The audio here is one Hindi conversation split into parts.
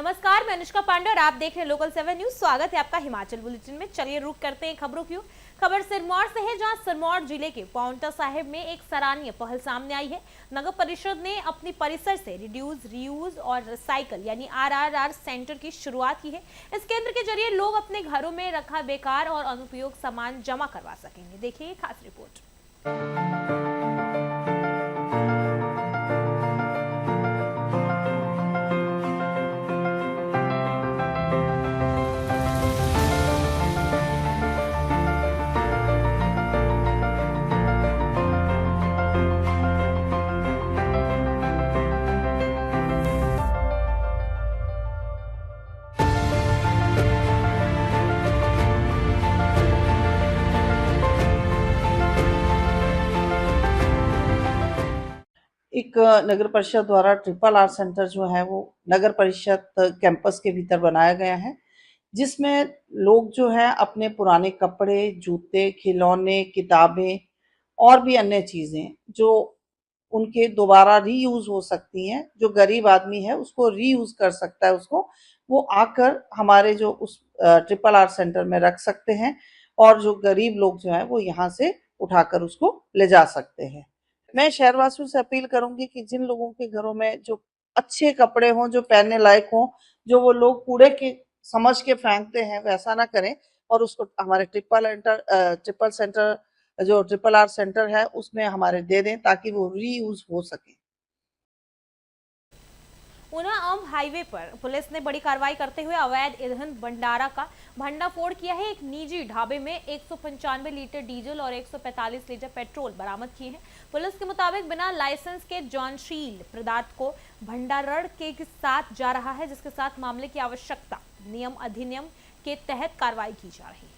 नमस्कार, मैं अनुष्का पांडे और आप देख रहे हैं लोकल 7 न्यूज। स्वागत है आपका हिमाचल बुलेटिन में। चलिए रुक करते हैं खबरों की। खबर सिरमौर से है, जहां सिरमौर जिले के पांवटा साहिब में एक सराहनीय पहल सामने आई है। नगर परिषद ने अपनी परिसर से रिड्यूस, रीयूज और रिसाइकल यानी RRR सेंटर की शुरुआत की है। इस केंद्र के जरिए लोग अपने घरों में रखा बेकार और अनुपयोग सामान जमा करवा सकेंगे। देखिए खास रिपोर्ट। एक नगर परिषद द्वारा RRR सेंटर जो है वो नगर परिषद कैंपस के भीतर बनाया गया है, जिसमें लोग जो है अपने पुराने कपड़े, जूते, खिलौने, किताबें और भी अन्य चीजें जो उनके दोबारा रीयूज हो सकती हैं, जो गरीब आदमी है उसको रीयूज कर सकता है, उसको वो आकर हमारे जो उस RRR सेंटर में रख सकते हैं और जो गरीब लोग जो है वो यहाँ से उठाकर उसको ले जा सकते हैं। मैं शहरवासियों से अपील करूंगी कि जिन लोगों के घरों में जो अच्छे कपड़े हों, जो पहनने लायक हों, जो वो लोग कूड़े के समझ के फेंकते हैं, वैसा ना करें और उसको हमारे ट्रिपल सेंटर जो RRR सेंटर है उसमें हमारे दे दें ताकि वो रीयूज हो सके। ऊना आम हाईवे पर पुलिस ने बड़ी कार्रवाई करते हुए अवैध ईंधन भंडारा का भंडाफोड़ किया है। एक निजी ढाबे में 195 लीटर डीजल और 145 लीटर पेट्रोल बरामद किए हैं। पुलिस के मुताबिक बिना लाइसेंस के ज्वलनशील पदार्थ को भंडारण के साथ जा रहा है, जिसके साथ मामले की आवश्यकता नियम अधिनियम के तहत कार्रवाई की जा रही है।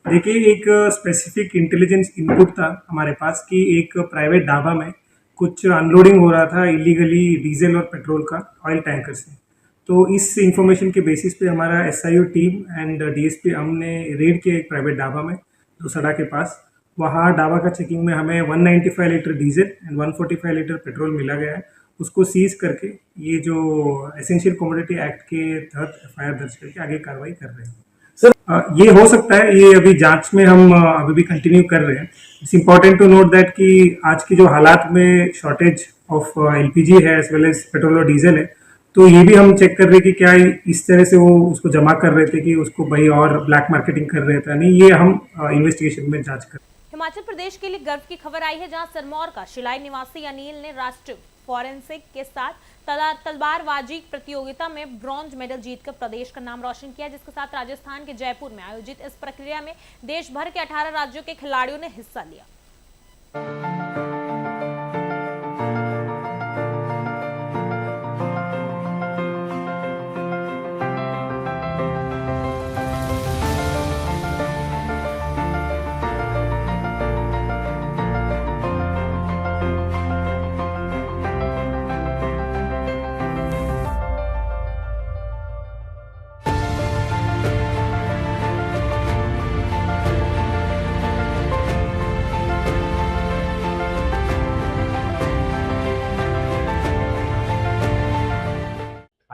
देखिए, एक स्पेसिफिक इंटेलिजेंस इनपुट था हमारे पास कि एक प्राइवेट ढाबा में कुछ अनलोडिंग हो रहा था इलीगली डीजल और पेट्रोल का ऑयल टैंकर से। तो इस इंफॉर्मेशन के बेसिस पे हमारा SIO टीम एंड DSP हमने रेड किया एक प्राइवेट ढाबा में दोसड़ा के पास। वहाँ ढाबा का चेकिंग में हमें 195 litre diesel and 145 litre petrol मिला गया है। उसको सीज करके ये जो एसेंशियल कमोडिटी एक्ट के तहत FIR दर्ज करके आगे कार्रवाई कर रहे हैं। ये हो सकता है, ये अभी जांच में हम अभी भी कंटिन्यू कर रहे हैं। It's important to note that कि आज की जो हालात में शॉर्टेज ऑफ LPG है एज वेल एज पेट्रोल और डीजल है, तो ये भी हम चेक कर रहे हैं कि क्या इस तरह से वो उसको जमा कर रहे थे कि उसको भाई और ब्लैक मार्केटिंग कर रहे थे। नहीं, ये हम इन्वेस्टिगेशन में जांच कर। हिमाचल प्रदेश के लिए गर्व की खबर आई है, जहां सिरमौर का शिलाई निवासी अनिल ने राष्ट्रीय फॉरेंसिक के साथ तलवारबाजी प्रतियोगिता में ब्रॉन्ज मेडल जीतकर प्रदेश का नाम रोशन किया, जिसके साथ राजस्थान के जयपुर में आयोजित इस प्रक्रिया में देश भर के 18 राज्यों के खिलाड़ियों ने हिस्सा लिया।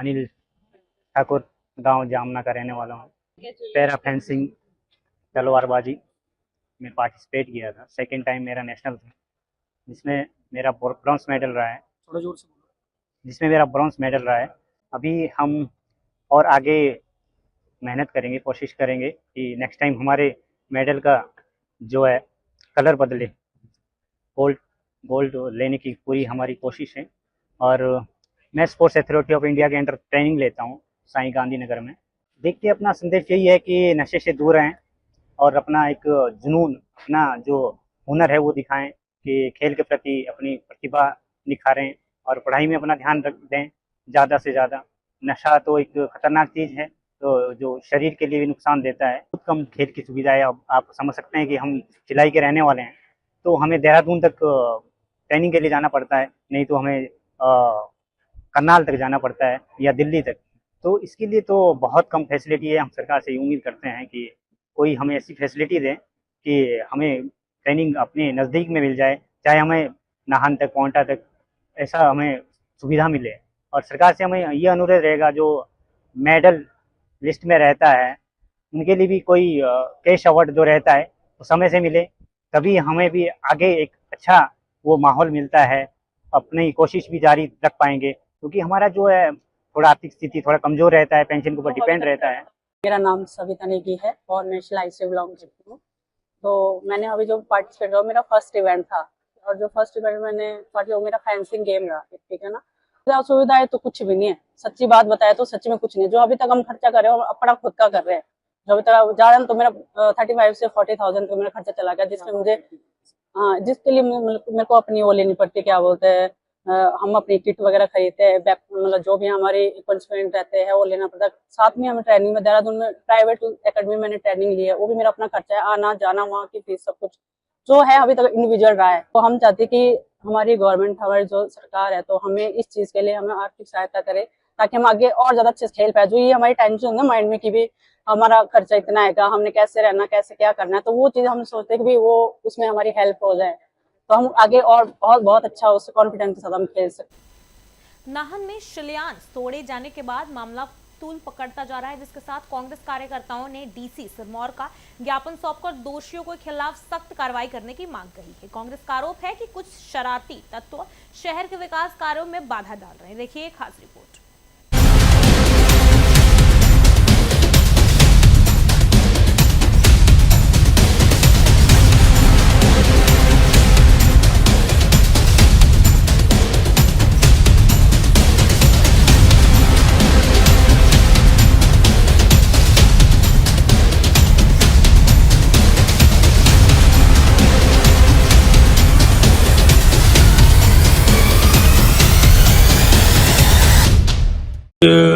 अनिल ठाकुर, गांव जामना का रहने वाला हूँ। पैरा फेंसिंग तलवारबाजी में पार्टिसिपेट किया था। सेकंड टाइम मेरा नेशनल था, जिसमें मेरा ब्रॉन्ज मेडल रहा है। थोड़ा जोर से बोलो। जिसमें मेरा ब्रॉन्ज मेडल रहा है। अभी हम और आगे मेहनत करेंगे, कोशिश करेंगे कि नेक्स्ट टाइम हमारे मेडल का जो है कलर बदले। गोल्ड लेने की पूरी हमारी कोशिश है। और मैं स्पोर्ट्स अथॉरिटी ऑफ इंडिया के अंडर ट्रेनिंग लेता हूँ साईं गांधीनगर में। देखिए, अपना संदेश यही है कि नशे से दूर रहें और अपना एक जुनून, अपना जो हुनर है वो दिखाएं, कि खेल के प्रति अपनी प्रतिभा निखारें और पढ़ाई में अपना ध्यान रख दें ज़्यादा से ज़्यादा। नशा तो एक खतरनाक चीज़ है, तो जो शरीर के लिए भी नुकसान देता है। बहुत कम खेल की सुविधा है। अब आप समझ सकते हैं कि हम सिलाई के रहने वाले हैं, तो हमें देहरादून तक ट्रेनिंग के लिए जाना पड़ता है, नहीं तो हमें करनाल तक जाना पड़ता है या दिल्ली तक। तो इसके लिए तो बहुत कम फैसिलिटी है। हम सरकार से उम्मीद करते हैं कि कोई हमें ऐसी फैसिलिटी दें कि हमें ट्रेनिंग अपने नज़दीक में मिल जाए, चाहे हमें नाहन तक, पोंटा तक ऐसा हमें सुविधा मिले। और सरकार से हमें ये अनुरोध रहेगा, जो मेडल लिस्ट में रहता है उनके लिए भी कोई कैश अवार्ड जो रहता है वो समय से मिले, तभी हमें भी आगे एक अच्छा वो माहौल मिलता है, अपनी कोशिश भी जारी रख पाएंगे। क्योंकि हमारा जो है थोड़ा आर्थिक स्थिति थोड़ा कमज़ोर रहता है, पेंशन के ऊपर डिपेंड रहता है। मेरा नाम सविता नेगी है और मैं सिलाई से बिलोंग करती हूँ। तो मैंने अभी जो पार्टिसिपेट किया, मेरा फर्स्ट इवेंट था, और जो फर्स्ट इवेंट मैंने पार्टिसिपेट, वो मेरा फेंसिंग गेम रहा, ठीक है ना। सुविधाएं तो कुछ भी नहीं है, सच्ची बात बताए तो सच्ची में कुछ नहीं है। जो अभी तक हम खर्चा कर रहे हैं अपना खुद का कर रहे हैं। जो अभी तक ज्यादा तो मेरा 35 से 40,000 का मेरा खर्चा चला गया, जिसमें मुझे जिसके लिए मेरे को अपनी वो लेनी पड़ती है, क्या बोलते हैं, हम अपनी किट वगैरह खरीदते हैं, मतलब जो भी हमारे इक्विपमेंट रहते हैं वो लेना पड़ता है। साथ में हमें ट्रेनिंग में देहरादून में प्राइवेट एकेडमी मैंने ट्रेनिंग ली है, वो भी मेरा अपना खर्चा है, आना जाना, वहाँ की फीस सब कुछ जो है अभी तक इंडिविजुअल रहा है। तो हम चाहते हैं कि हमारी गवर्नमेंट, हमारी जो सरकार है, तो हमें इस चीज के लिए हमें आर्थिक सहायता करे, ताकि हम आगे और ज्यादा अच्छे से खेल पाए। जो ये हमारी टेंशन है माइंड में कि भी हमारा खर्चा इतना है, हमने कैसे रहना, कैसे क्या करना है, तो वो चीज हम सोचते हैं कि भी वो उसमें हमारी हेल्प हो जाए, तो हम आगे और बहुत बहुत अच्छा उससे कॉन्फिडेंस के साथ हम खेल सकते। नाहन में शिलान्यास तोड़े जाने के बाद मामला तूल पकड़ता जा रहा है, जिसके साथ कांग्रेस कार्यकर्ताओं ने डीसी सिरमौर का ज्ञापन सौंपकर दोषियों के खिलाफ सख्त कार्रवाई करने की मांग कही है। कांग्रेस का आरोप है कि कुछ शरारती तत्व शहर के विकास कार्यों में बाधा डाल रहे हैं। देखिए एक खास रिपोर्ट।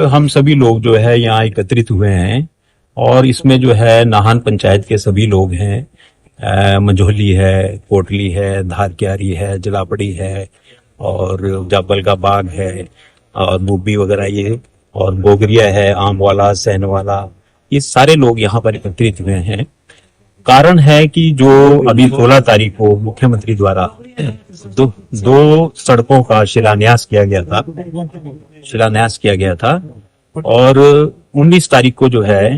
हम सभी लोग जो है यहाँ एकत्रित हुए हैं और इसमें जो है नाहन पंचायत के सभी लोग हैं, मंझोली है, कोटली है, धारक्यारी है, जलापड़ी है और जाबल का बाग है और बुब्बी वगैरह ये, और बोगरिया है, आमवाला, सैनवाला, ये सारे लोग यहाँ पर एकत्रित हुए हैं। कारण है कि जो अभी 16 तारीख को मुख्यमंत्री द्वारा दो सड़कों का शिलान्यास किया गया था और 19 तारीख को जो है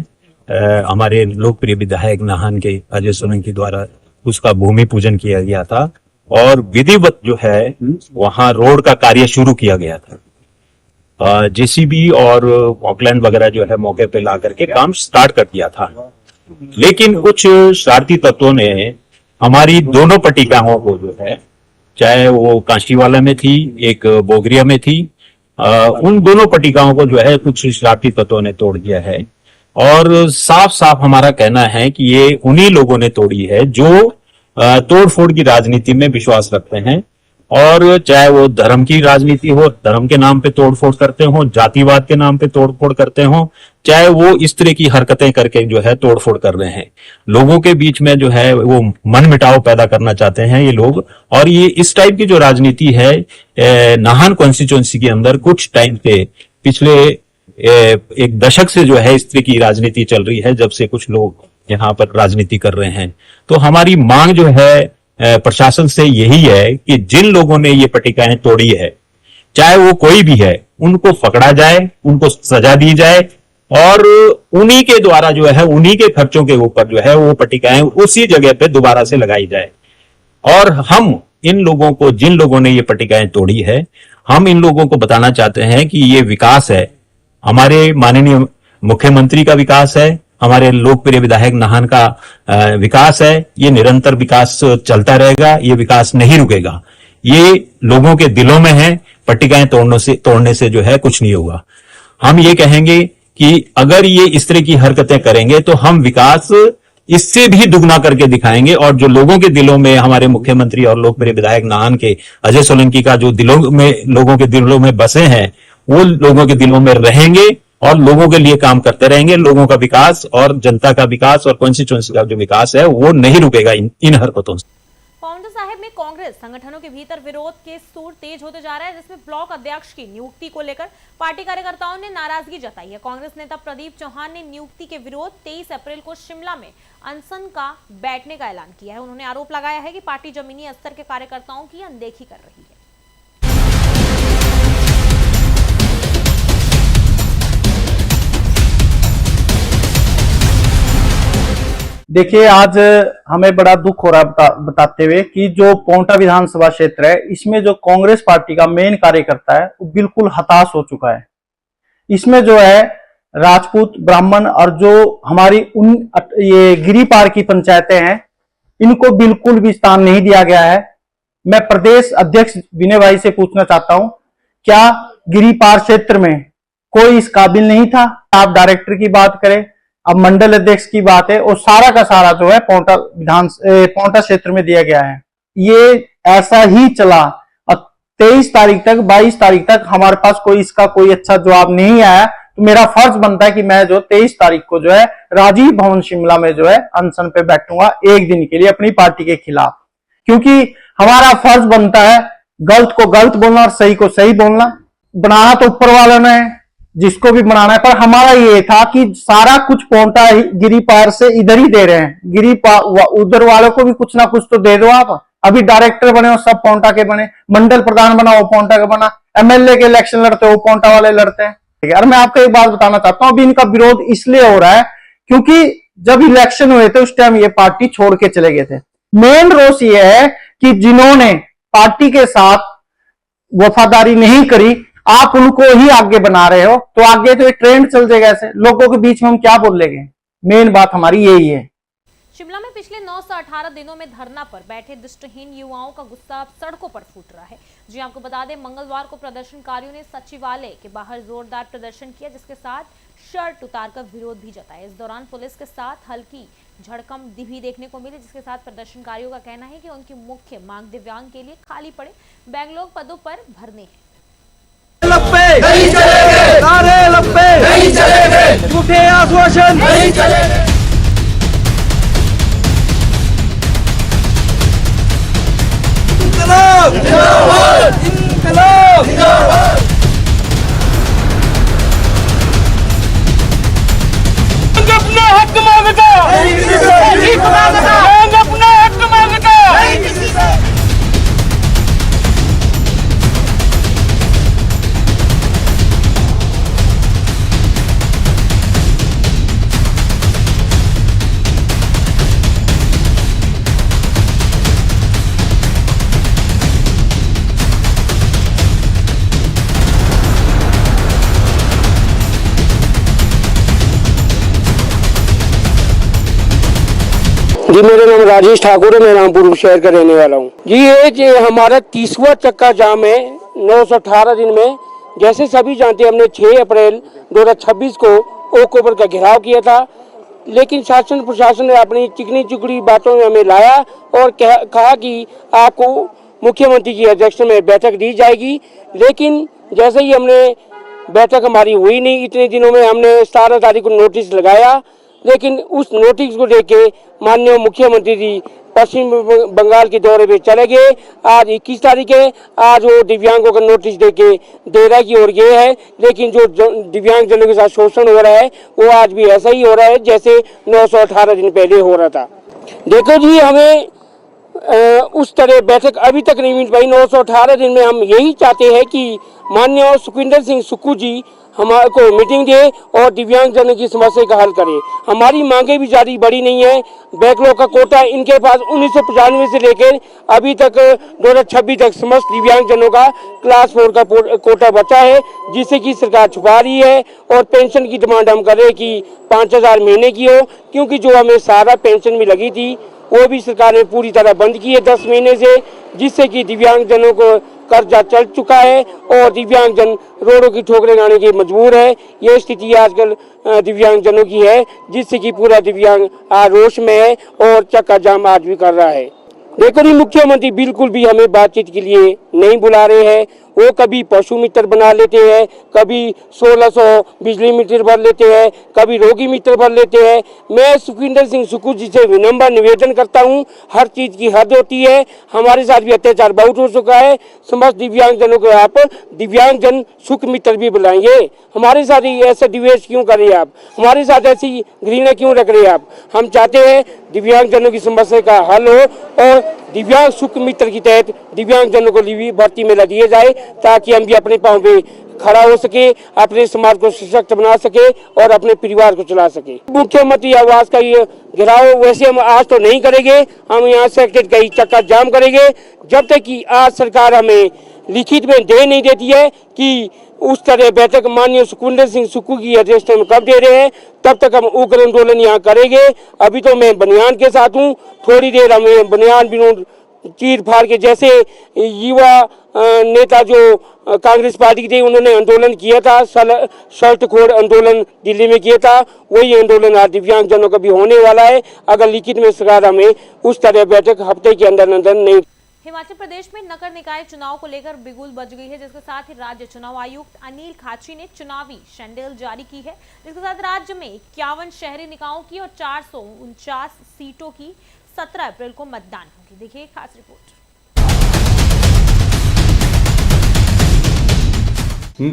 हमारे लोकप्रिय विधायक नाहन के अजय सोलंकी द्वारा उसका भूमि पूजन किया गया था और विधिवत जो है वहां रोड का कार्य शुरू किया गया था। जेसीबी और ऑकलैंड वगैरह जो है मौके पे ला करके काम स्टार्ट कर दिया था, लेकिन कुछ शरारती तत्वों ने हमारी दोनों पट्टिकाओं को जो है, चाहे वो कांशीवाला में थी, एक बोगरिया में थी, उन दोनों पट्टिकाओं को जो है कुछ शरारती तत्वों ने तोड़ दिया है। और साफ साफ हमारा कहना है कि ये उन्हीं लोगों ने तोड़ी है जो तोड़फोड़ की राजनीति में विश्वास रखते हैं, और चाहे वो धर्म की राजनीति हो, धर्म के नाम पे तोड़फोड़ करते हो, जातिवाद के नाम पे तोड़फोड़ करते हो, चाहे वो इस तरह की हरकतें करके जो है तोड़फोड़ कर रहे हैं। लोगों के बीच में जो है वो मन मिटाव पैदा करना चाहते हैं ये लोग। और ये इस टाइप की जो राजनीति है नाहन कॉन्स्टिट्यूएंसी के अंदर कुछ टाइम से, पिछले एक दशक से जो है इस तरह की राजनीति चल रही है, जब से कुछ लोग यहाँ पर राजनीति कर रहे हैं। तो हमारी मांग जो है प्रशासन से यही है कि जिन लोगों ने ये पट्टिकाएं तोड़ी है, चाहे वो कोई भी है, उनको पकड़ा जाए, उनको सजा दी जाए और उन्हीं के द्वारा जो है, उन्हीं के खर्चों के ऊपर जो है वो पट्टिकाएं उसी जगह पे दोबारा से लगाई जाए। और हम इन लोगों को, जिन लोगों ने ये पट्टिकाएं तोड़ी है, हम इन लोगों को बताना चाहते हैं कि ये विकास है, हमारे माननीय मुख्यमंत्री का विकास है, हमारे लोकप्रिय विधायक नाहन का विकास है। ये निरंतर विकास चलता रहेगा, ये विकास नहीं रुकेगा। ये लोगों के दिलों में है, पट्टिकाएं तोड़ने से जो है कुछ नहीं होगा। हम ये कहेंगे कि अगर ये इस तरह की हरकतें करेंगे तो हम विकास इससे भी दुगना करके दिखाएंगे। और जो लोगों के दिलों में हमारे मुख्यमंत्री और लोकप्रिय विधायक नाहन के अजय सोलंकी का जो लोगों के दिलों में बसे हैं, वो लोगों के दिलों में रहेंगे और लोगों के लिए काम करते रहेंगे। लोगों का विकास और जनता का विकास और कॉन्स्टिट्यूएंसी का जो विकास है वो नहीं रुकेगा इन हरकतों से। पाउंटा साहिब में कांग्रेस संगठनों के भीतर विरोध के सुर तेज होते जा रहा है, जिसमें ब्लॉक अध्यक्ष की नियुक्ति को लेकर पार्टी कार्यकर्ताओं ने नाराजगी जताई है। कांग्रेस नेता प्रदीप चौहान ने नियुक्ति के विरोध 23 अप्रैल को शिमला में अनशन का बैठने का ऐलान किया है। उन्होंने आरोप लगाया है कि पार्टी जमीनी स्तर के कार्यकर्ताओं की अनदेखी कर रही है। देखिए, आज हमें बड़ा दुख हो रहा है बताते हुए कि जो पाउंटा विधानसभा क्षेत्र है, इसमें जो कांग्रेस पार्टी का मेन कार्यकर्ता है वो बिल्कुल हताश हो चुका है। इसमें जो है राजपूत, ब्राह्मण और जो हमारी ये गिरी पार की पंचायतें हैं, इनको बिल्कुल भी स्थान नहीं दिया गया है। मैं प्रदेश अध्यक्ष विनय भाई से पूछना चाहता हूं, क्या गिरी पार क्षेत्र में कोई इस काबिल नहीं था? आप डायरेक्टर की बात करें, अब मंडल अध्यक्ष की बात है, और सारा का सारा जो है पाउंटा क्षेत्र में दिया गया है। ये ऐसा ही चला और 23 तारीख तक 22 तारीख तक हमारे पास इसका कोई अच्छा जवाब नहीं आया। तो मेरा फर्ज बनता है कि मैं जो 23 तारीख को जो है राजीव भवन शिमला में जो है अनशन पे बैठूंगा एक दिन के लिए अपनी पार्टी के खिलाफ, क्योंकि हमारा फर्ज बनता है गलत को गलत बोलना और सही को सही बोलना। बनाना तो ऊपर वालों ने जिसको भी बनाना है, पर हमारा ये था कि सारा कुछ पाउंटा गिरी पार से इधर ही दे रहे हैं, गिरी पार उधर वालों को भी कुछ ना कुछ तो दे दो। आप अभी डायरेक्टर बने हो सब पाउंटा के बने, मंडल प्रधान बना वो पाउंटा का बना, एमएलए के इलेक्शन लड़ते हो पाउंटा वाले लड़ते हैं। ठीक है, और मैं आपको एक बात बताना चाहता हूं, अभी इनका विरोध इसलिए हो रहा है क्योंकि जब इलेक्शन हुए थे उस टाइम ये पार्टी छोड़ के चले गए थे। मेन रोष ये है कि जिन्होंने पार्टी के साथ वफादारी नहीं करी, आप उनको ही आगे बना रहे हो, तो आगे तो एक ट्रेंड चल जाएगा ऐसे, लोगों के बीच में हम क्या बोल लेंगे। मेन बात हमारी यही है। शिमला में पिछले 9 से 18 दिनों में धरना पर बैठे दृष्टिहीन युवाओं का गुस्सा अब सड़कों पर फूट रहा है। जी आपको बता दें, मंगलवार को प्रदर्शनकारियों ने सचिवालय के बाहर जोरदार प्रदर्शन किया, जिसके साथ शर्ट उतारकर विरोध भी जताया। इस दौरान पुलिस के साथ हल्की झड़कम भी देखने को मिली, जिसके साथ प्रदर्शनकारियों का कहना है कि उनकी मुख्य मांग दिव्यांग के लिए खाली पड़े बैंगलोर पदों पर भरने हैं। नहीं चलेंगे, नारे लप्पे नहीं चलेंगे, झूठे आश्वासन नहीं चलेंगे। इंकलाब जिंदाबाद, इंकलाब जिंदाबाद। अपना हक मांगता नहीं किसी से, अपना हक मांगता नहीं किसी से। जी मेरा नाम राजेश ठाकुर है, मैं रामपुर शहर का रहने वाला हूँ। जी ये हमारा 30वां चक्का जाम है 918 दिन में। जैसे सभी जानते हैं, हमने 6 अप्रैल 2026 को ओक ओवर का घेराव किया था, लेकिन शासन प्रशासन ने अपनी चिकनी चुकड़ी बातों में हमें लाया और कहा कि आपको मुख्यमंत्री की अध्यक्षता में बैठक दी जाएगी। लेकिन जैसे ही हमने बैठक हमारी हुई नहीं, इतने दिनों में हमने 17 तारीख को नोटिस लगाया, लेकिन उस नोटिस को देके माननीय मुख्यमंत्री जी पश्चिम बंगाल के दौरे पे चले गए। आज 21 तारीख है, आज वो दिव्यांगों का नोटिस देके डेरा की ओर गए हैं, लेकिन जो दिव्यांग जनों के साथ शोषण हो रहा है वो आज भी ऐसा ही हो रहा है जैसे 918 दिन पहले हो रहा था। देखो जी, हमें उस तरह बैठक अभी तक नहीं मिल पाई। 918 दिन में हम यही चाहते हैं कि माननीय सुखविंदर सिंह सुक्खू जी हमारे को मीटिंग दे और दिव्यांग जनों की समस्या का हल करे। हमारी मांगे भी ज़्यादा बड़ी नहीं है। बैकलॉग का कोटा इनके पास 1995 से लेकर अभी तक 2026 तक समस्त दिव्यांग जनों का क्लास 4 का कोटा बचा है, जिसे कि सरकार छुपा रही है। और पेंशन की डिमांड हम कर रहे हैं कि 5000 महीने की हो, क्योंकि जो हमें सारा पेंशन में लगी थी वो भी सरकार ने पूरी तरह बंद की है 10 महीने से, जिससे कि दिव्यांग जनों को कर्जा चल चुका है और दिव्यांगजन रोडों की ठोकरें खाने की मजबूर है। ये स्थिति आजकल दिव्यांगजनों की है, जिससे कि पूरा दिव्यांग आक्रोश में है और चक्का जाम आज भी कर रहा है। देखो जी, मुख्यमंत्री बिल्कुल भी हमें बातचीत के लिए नहीं बुला रहे हैं। वो कभी पशु मित्र बना लेते हैं, कभी 1600 बिजली मीटर भर लेते हैं, कभी रोगी मित्र भर लेते हैं। मैं सुखविंदर सिंह सुक्खू जी से विनम्र निवेदन करता हूं, हर चीज की हद होती है। हमारे साथ भी अत्याचार बहुत हो चुका है। समस्त दिव्यांगजनों को आप दिव्यांगजन सुख मित्र भी बुलाएंगे। हमारे साथ ही ऐसे द्वेष क्यों कर रहे हैं आप? हमारे साथ ऐसी घृणा क्यों रख रहे हैं आप? हम चाहते हैं दिव्यांगजनों की समस्या का हल हो और दिव्यांग सुख मित्र के तहत दिव्यांगजनों को भी भर्ती में दिए जाए, ताकि हम भी अपने पांव पे खड़ा हो सके, अपने समाज को सशक्त बना सके और अपने परिवार को चला सके। मुख्यमंत्री आवास का ये घेराव वैसे हम आज तो नहीं करेंगे, हम यहाँ सेक्रेटरी का ही चक्का जाम करेंगे जब तक कि आज सरकार हमें लिखित में दे नहीं देती है कि उस तरह बैठक माननीय सुखविंदर सिंह सुक्खू की अध्यक्षता में कब दे रहे हैं, तब तक हम उग्र आंदोलन यहाँ करेंगे। अभी तो मैं बनियान के साथ हूँ, थोड़ी देर हमें बनियान भी चीर फाड़ के, जैसे युवा नेता जो कांग्रेस पार्टी के थे उन्होंने आंदोलन किया था, शर्ट खोड़ आंदोलन दिल्ली में किया था, वही आंदोलन आज दिव्यांगजनों का भी होने वाला है अगर लिखित में सरकार हमें उस तरह बैठक हफ्ते के अंदर नहीं। हिमाचल प्रदेश में नगर निकाय चुनाव को लेकर बिगुल बज गई है, जिसके साथ ही राज्य चुनाव आयुक्त अनिल खाची ने चुनावी शैंडल जारी की है, जिसके साथ राज्य में 51 शहरी निकायों की और 449 सीटों की 17 अप्रैल को मतदान होगी। देखिए खास रिपोर्ट।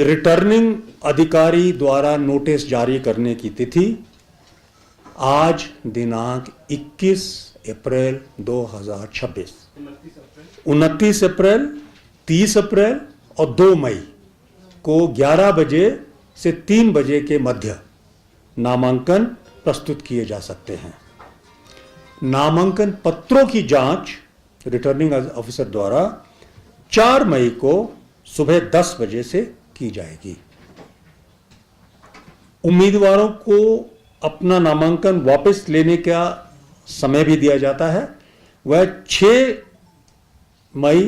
रिटर्निंग अधिकारी द्वारा नोटिस जारी करने की तिथि आज दिनांक 21 अप्रैल 2026, 29 अप्रैल, 30 अप्रैल और 2 मई को 11 बजे से 3 बजे के मध्य नामांकन प्रस्तुत किए जा सकते हैं। नामांकन पत्रों की जांच रिटर्निंग ऑफिसर द्वारा 4 मई को सुबह 10 बजे से की जाएगी। उम्मीदवारों को अपना नामांकन वापस लेने का समय भी दिया जाता है, वह 6 मई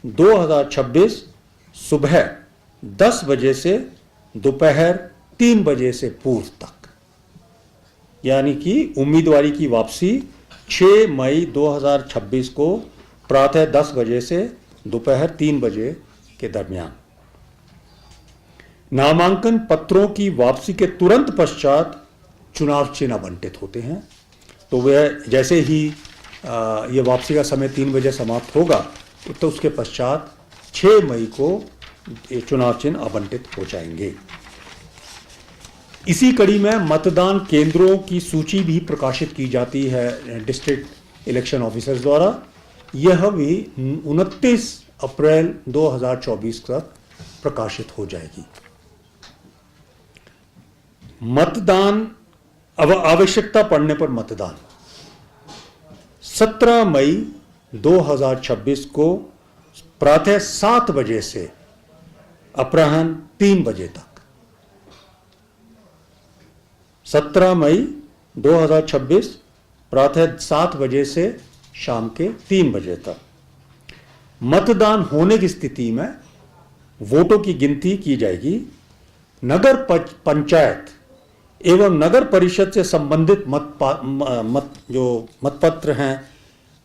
2026 सुबह 10 बजे से दोपहर 3 बजे से पूर्व तक, यानी कि उम्मीदवारी की वापसी 6 मई 2026 को प्रातः 10 बजे से दोपहर 3 बजे के दरमियान। नामांकन पत्रों की वापसी के तुरंत पश्चात चुनाव चिन्ह आवंटित होते हैं, तो वह जैसे ही ये वापसी का समय 3 बजे समाप्त होगा तो उसके पश्चात 6 मई को चुनाव चिन्ह आवंटित हो जाएंगे। इसी कड़ी में मतदान केंद्रों की सूची भी प्रकाशित की जाती है डिस्ट्रिक्ट इलेक्शन ऑफिसर्स द्वारा। यह भी 29 अप्रैल 2024 तक प्रकाशित हो जाएगी। मतदान आवश्यकता पड़ने पर मतदान 17 मई 2026 को प्रातः 7 बजे से अपराह्न 3 बजे तक। 17 मई 2026 प्रातः 7 बजे से शाम के 3 बजे तक। मतदान होने की स्थिति में वोटों की गिनती की जाएगी। नगर पंचायत एवं नगर परिषद से संबंधित जो मतपत्र हैं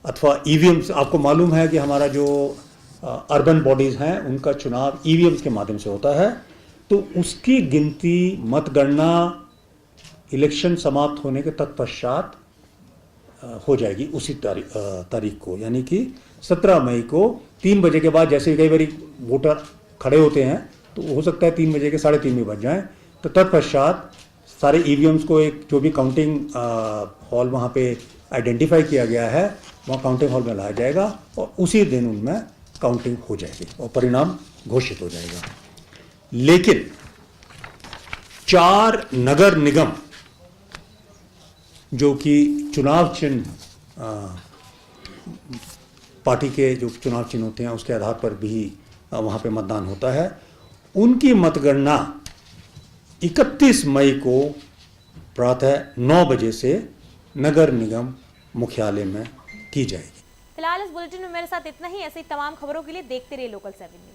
अथवा ईवीएम्स, आपको मालूम है कि हमारा जो अर्बन बॉडीज हैं उनका चुनाव ईवीएम्स के माध्यम से होता है, तो उसकी गिनती मतगणना इलेक्शन समाप्त होने के तत्पश्चात हो जाएगी उसी तारीख को, यानी कि 17 मई को 3 बजे के बाद। जैसे कई बार वोटर खड़े होते हैं तो हो सकता है 3 बजे के 3:30 में बज जाएं, तो तत्पश्चात सारे ईवीएम्स को एक जो भी काउंटिंग हॉल वहाँ पे आइडेंटिफाई किया गया है वहाँ काउंटिंग हॉल में लाया जाएगा और उसी दिन उनमें काउंटिंग हो जाएगी और परिणाम घोषित हो जाएगा। लेकिन 4 नगर निगम जो कि चुनाव चिन्ह पार्टी के जो चुनाव चिन्ह होते हैं उसके आधार पर भी वहाँ पे मतदान होता है, उनकी मतगणना 31 मई को प्रातः 9 बजे से नगर निगम मुख्यालय में की जाएगी। फिलहाल इस बुलेटिन में मेरे साथ इतना ही। ऐसे ही तमाम खबरों के लिए देखते रहिए लोकल 7 न्यूज।